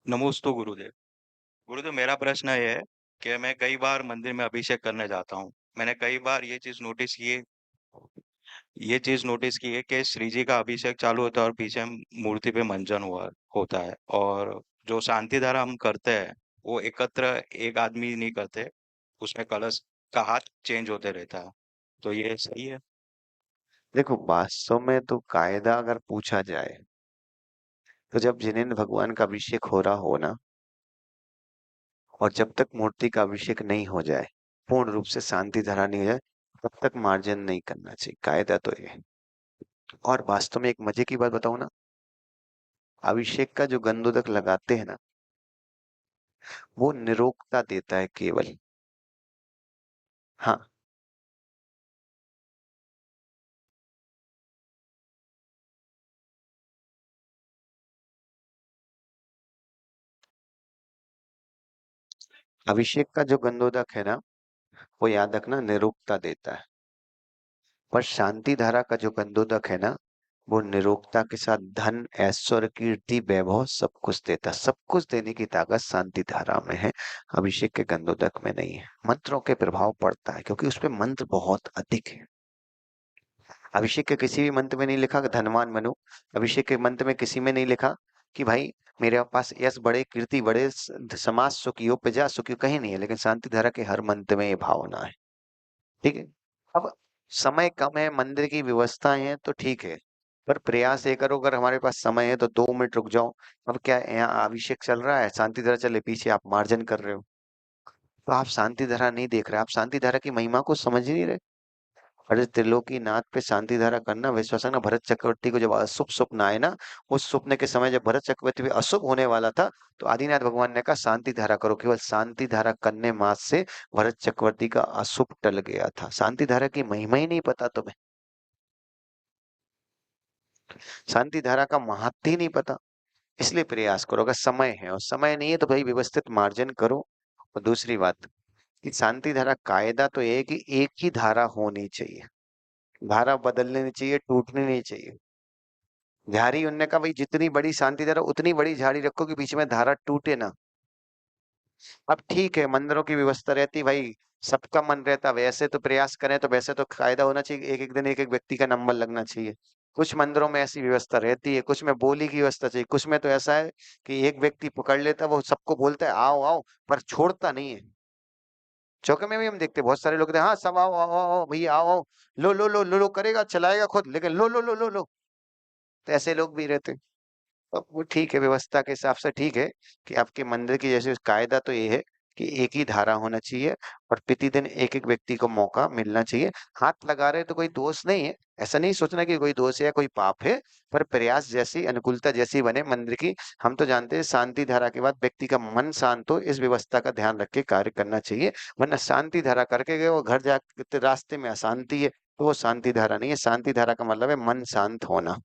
नमोस्तु गुरुदेव। गुरुदेव, मेरा प्रश्न ये है कि मैं कई बार मंदिर में अभिषेक करने जाता हूँ। मैंने कई बार ये चीज़ नोटिस की है कि श्री जी का अभिषेक चालू होता है और पीछे मूर्ति पे मंजन हुआ होता है, और जो शांति धारा हम करते हैं, वो एकत्र एक आदमी नहीं करते, उसमें कलश का हाथ चेंज होते रहता है। तो ये सही है? देखो, वास्तव में तो कायदा अगर पूछा जाए तो जब जिनेंद्र भगवान का अभिषेक हो रहा हो ना, और जब तक मूर्ति का अभिषेक नहीं हो जाए, पूर्ण रूप से शांति धारा नहीं हो जाए, तब तक मार्जन नहीं करना चाहिए। कायदा तो ये है। और वास्तव में एक मजे की बात बताऊं ना, अभिषेक का जो गंधोदक लगाते हैं ना, वो निरोगता देता है केवल। हाँ, अभिषेक का जो गंधोदक है ना, वो याद रखना निरोगता देता है। पर शांति धारा का जो गंधोदक है ना, वो निरोगता के साथ धन, ऐश्वर्य, कीर्ति, वैभव सब कुछ देता है। सब कुछ देने की ताकत शांति धारा में है, अभिषेक के गंधोदक में नहीं है। मंत्रों के प्रभाव पड़ता है क्योंकि उसपे मंत्र बहुत अधिक है। अभिषेक के किसी भी मंत्र में नहीं लिखा कि धनवान बनो। अभिषेक के मंत्र में किसी में नहीं लिखा कि भाई मेरे पास यश बढ़े, कीर्ति बढ़े, समाज सुखियो, प्रजा सुखियो, कहीं नहीं है। लेकिन शांति धारा के हर मंत्र में ये भावना है। ठीक है। अब समय कम है, मंदिर की व्यवस्थाएं हैं तो ठीक है, पर प्रयास ये करो, अगर हमारे पास समय है तो 2 मिनट रुक जाओ। अब क्या है, यहाँ अभिषेक चल रहा है, शांति धारा चले, पीछे आप मार्जन कर रहे हो, तो आप शांति धारा नहीं देख रहे, आप शांति धारा की महिमा को समझ ही नहीं रहे। अरे त्रिलोकी नाथ पे शांति धारा करना, विश्वास ना, भरत चक्रवर्ती को जब अशुभ स्वप्न आए ना, उस स्वप्न के समय जब भरत चक्रवर्ती पे अशुभ होने वाला था, तो आदिनाथ भगवान ने कहा शांति धारा करो। केवल शांति धारा करने मात्र से भरत चक्रवर्ती का अशुभ टल गया था। शांति धारा की महिमा ही नहीं पता तुम्हें, शांति धारा का महत्व ही नहीं पता। इसलिए प्रयास करो, अगर समय है, और समय नहीं है तो भाई व्यवस्थित मार्जन करो। और दूसरी बात कि शांति धारा कायदा तो ये है कि एक ही धारा होनी चाहिए, धारा बदलनी नहीं चाहिए, टूटनी नहीं चाहिए। झाड़ी उनने कहा भाई जितनी बड़ी शांति धारा उतनी बड़ी झाड़ी रखो कि बीच में धारा टूटे ना। अब ठीक है, मंदिरों की व्यवस्था रहती भाई, सबका मन रहता, वैसे तो प्रयास करें तो वैसे तो कायदा होना चाहिए, एक एक दिन एक एक व्यक्ति का नंबर लगना चाहिए। कुछ मंदिरों में ऐसी व्यवस्था रहती है, कुछ में बोली की व्यवस्था चाहिए, कुछ में तो ऐसा है कि एक व्यक्ति पकड़ लेता है, वो सबको बोलता है आओ आओ, पर छोड़ता नहीं है। चौके में भी हम देखते हैं, बहुत सारे लोग कहते हैं हाँ सब आओ आओ आओ भैया आओ आओ, लो करेगा, चलाएगा खुद, लेकिन लो। तो ऐसे लोग भी रहते हैं। अब वो ठीक है, व्यवस्था के हिसाब से ठीक है कि आपके मंदिर की जैसे कायदा तो ये है कि एक ही धारा होना चाहिए, और प्रतिदिन एक एक व्यक्ति को मौका मिलना चाहिए। हाथ लगा रहे तो कोई दोष नहीं है, ऐसा नहीं सोचना कि कोई दोष है या कोई पाप है, पर प्रयास जैसी, अनुकूलता जैसी बने मंदिर की। हम तो जानते हैं शांति धारा के बाद व्यक्ति का मन शांत हो, इस व्यवस्था का ध्यान रख के कार्य करना चाहिए। वरना शांति धारा करके गए, वो घर जाते रास्ते में अशांति है, तो वो शांति धारा नहीं है। शांति धारा का मतलब है मन शांत होना।